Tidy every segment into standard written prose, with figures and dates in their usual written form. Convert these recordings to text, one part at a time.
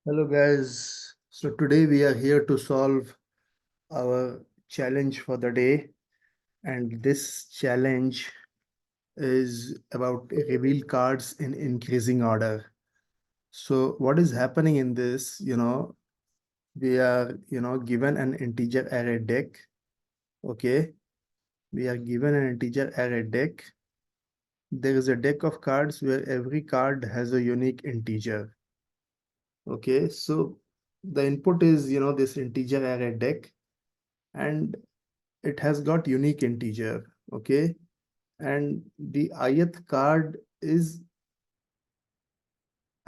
Hello guys. So today we are here to solve our challenge for the day, and this challenge is about reveal cards in increasing order. So what is happening in this, we are, given an integer array deck. Okay. We are given an integer array deck. There is a deck of cards where every card has a unique integer. Okay. So the input is, this integer array deck, and it has got unique integer. Okay. And the ith card is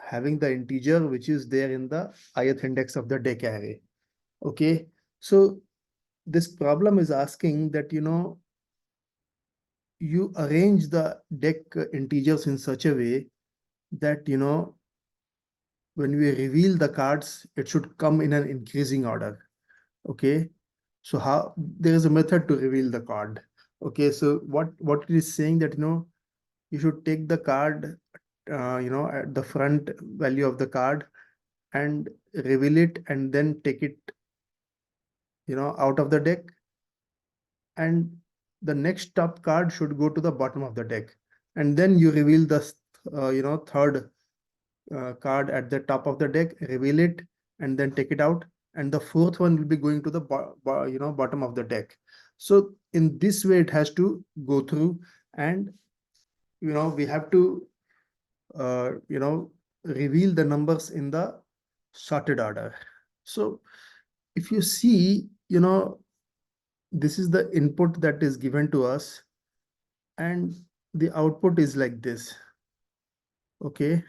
having the integer which is there in the ith index of the deck array. Okay. So this problem is asking that you arrange the deck integers in such a way that when we reveal the cards, it should come in an increasing order. Okay. So how there is a method to reveal the card. Okay. So what it is saying that you should take the card, at the front value of the card and reveal it, and then take it, out of the deck. And the next top card should go to the bottom of the deck. And then you reveal the, third card at the top of the deck, reveal it, and then take it out. And the fourth one will be going to the, bottom of the deck. So in this way, it has to go through, and, we have to reveal the numbers in the sorted order. So if you see, this is the input that is given to us, and the output is like this. Okay.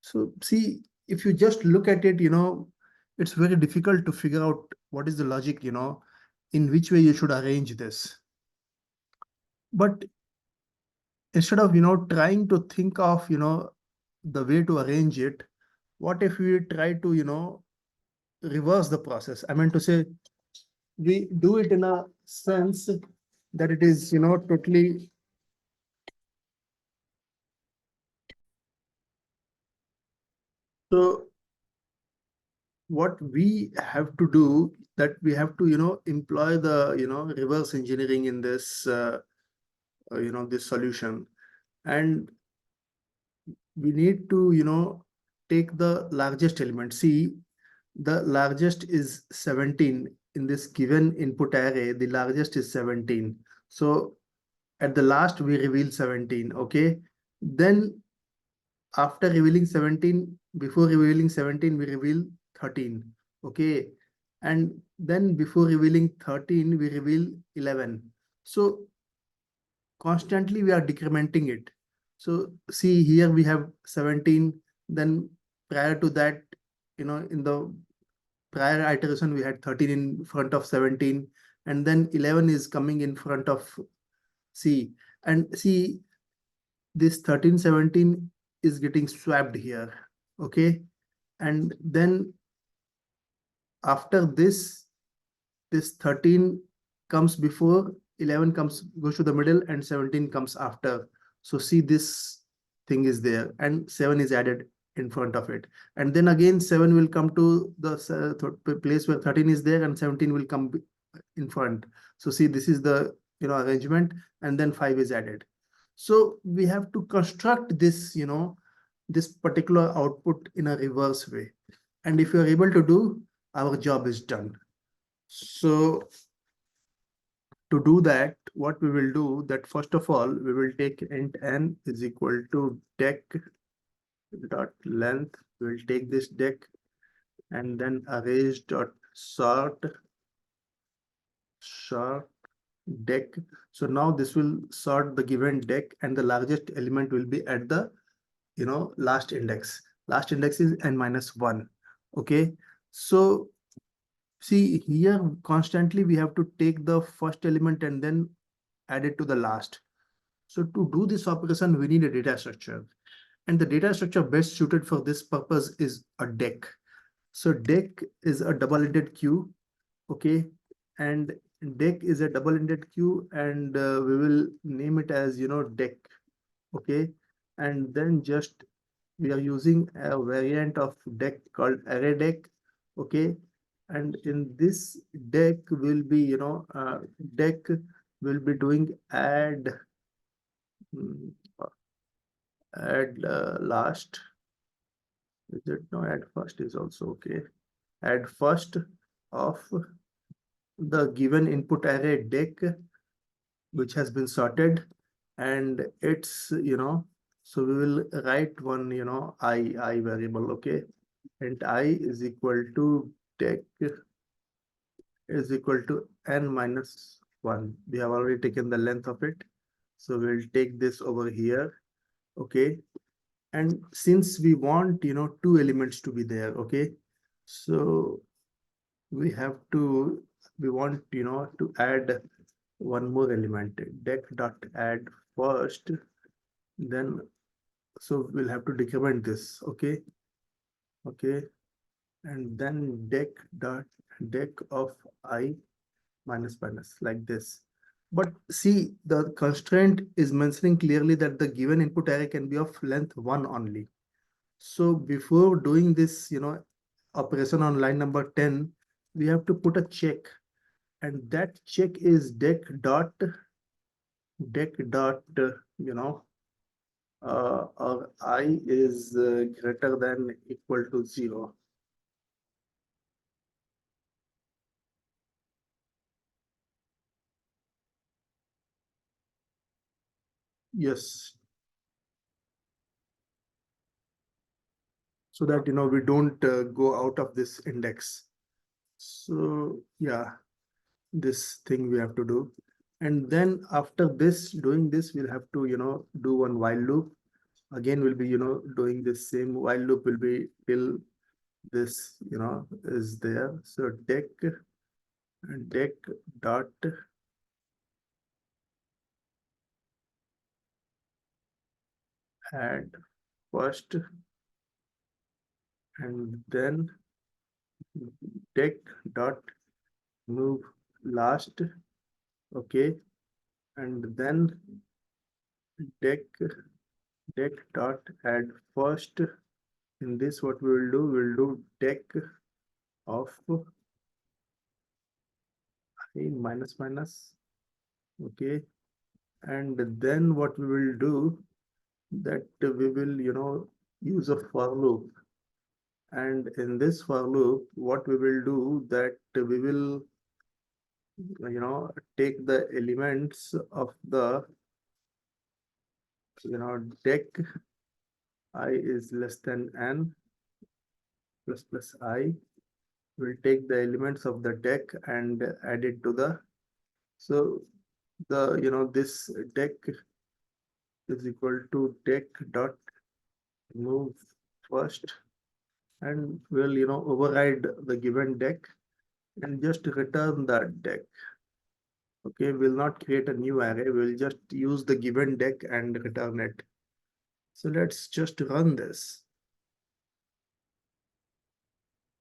So see, if you just look at it, it's very difficult to figure out what is the logic, in which way you should arrange this. But instead of, trying to think of, the way to arrange it, what if we try to, reverse the process? I mean to say, we do it in a sense that it is, totally. So what we have to do, that we have to, employ the, reverse engineering in this, this solution. And we need to, take the largest element. See, the largest is 17 in this given input array. The largest is 17. So at the last, we reveal 17. Okay. Then after revealing 17, before revealing 17, we reveal 13. Okay. And then before revealing 13, we reveal 11. So constantly we are decrementing it. So see, here we have 17. Then prior to that, in the prior iteration, we had 13 in front of 17. And then 11 is coming in front of C. And see, this 13, 17 is getting swapped here. Okay. And then after this 13 comes before, 11 goes to the middle, and 17 comes after. So see, this thing is there, and 7 is added in front of it. And then again, 7 will come to the place where 13 is there, and 17 will come in front. So see, this is the, arrangement, and then 5 is added. So we have to construct this, this particular output in a reverse way. And if you're able to do, our job is done. So to do that, what we will do, that first of all, we will take int n is equal to deck dot length. We will take this deck, and then arrays dot sort deck. So now this will sort the given deck, and the largest element will be at the, last index. Last index is n minus 1. Okay. So see, here constantly we have to take the first element and then add it to the last. So to do this operation, we need a data structure. And the data structure best suited for this purpose is a deck. So deck is a double-ended queue. Okay. And deck is a double-ended queue, and we will name it as, deck. Okay. And then just, we are using a variant of deque called array deque. Okay, and in this deque will be, deque will be doing mm, add last. Is it no? Add first is also okay. Add first of the given input array deque, which has been sorted, and it's, so we will write one, I variable. Okay, and I is equal to deque is equal to n minus 1. We have already taken the length of it, so we'll take this over here. Okay, and since we want, two elements to be there. Okay, so we have to, we want, to add one more element, deque dot add first, then, so we'll have to decrement this. Okay, okay, and then deque of I minus minus, like this. But see, the constraint is mentioning clearly that the given input array can be of length 1 only. So before doing this, operation on line number 10, we have to put a check, and that check is deque dot, or I is greater than equal to 0. Yes, so that, we don't go out of this index. So yeah, this thing we have to do. And then after this, doing this, we'll have to, do one while loop. Again, we'll be, doing this same while loop will be till this, is there. So deque dot add first, and then deque dot move last. Okay, and then deque dot add first. In this, what we will do, we'll do deque of I minus minus. Okay, and then what we will do, that we will, use a for loop. And in this for loop, what we will do, that we will, take the elements of the, deque I is less than n plus I. We'll take the elements of the deque and add it to the, so the, this deque is equal to deque dot move first, and we'll, override the given deque and just return that deque. Okay, we'll not create a new array, we'll just use the given deque and return it. So let's just run this.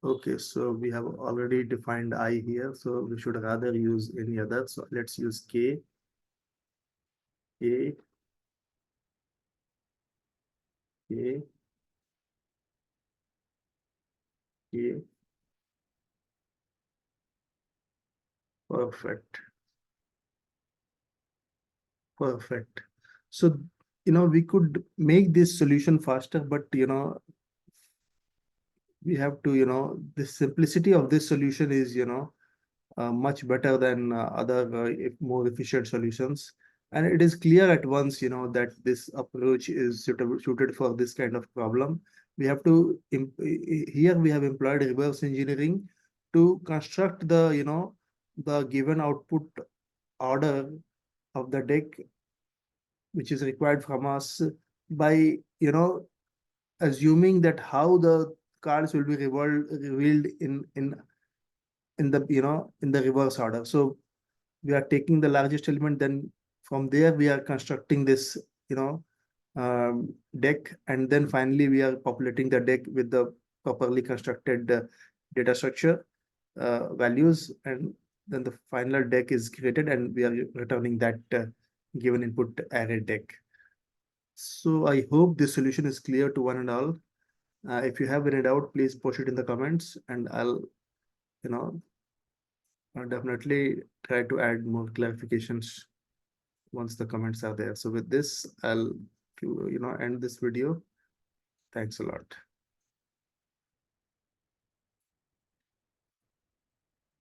Okay, so we have already defined I here, so we should rather use any other. So let's use K, A, K, K. Perfect, perfect. So, we could make this solution faster, but, we have to, the simplicity of this solution is, much better than other more efficient solutions. And it is clear at once, that this approach is suited for this kind of problem. We have to, here we have employed reverse engineering to construct the, the given output order of the deque, which is required from us by, assuming that how the cards will be revealed in the, in the reverse order. So we are taking the largest element, then from there we are constructing this, deque, and then finally we are populating the deque with the properly constructed data structure values, and then the final deque is created and we are returning that given input array deque. So I hope this solution is clear to one and all. If you have any doubt, please post it in the comments, and you know, I'll definitely try to add more clarifications once the comments are there. So with this, I'll, end this video. Thanks a lot.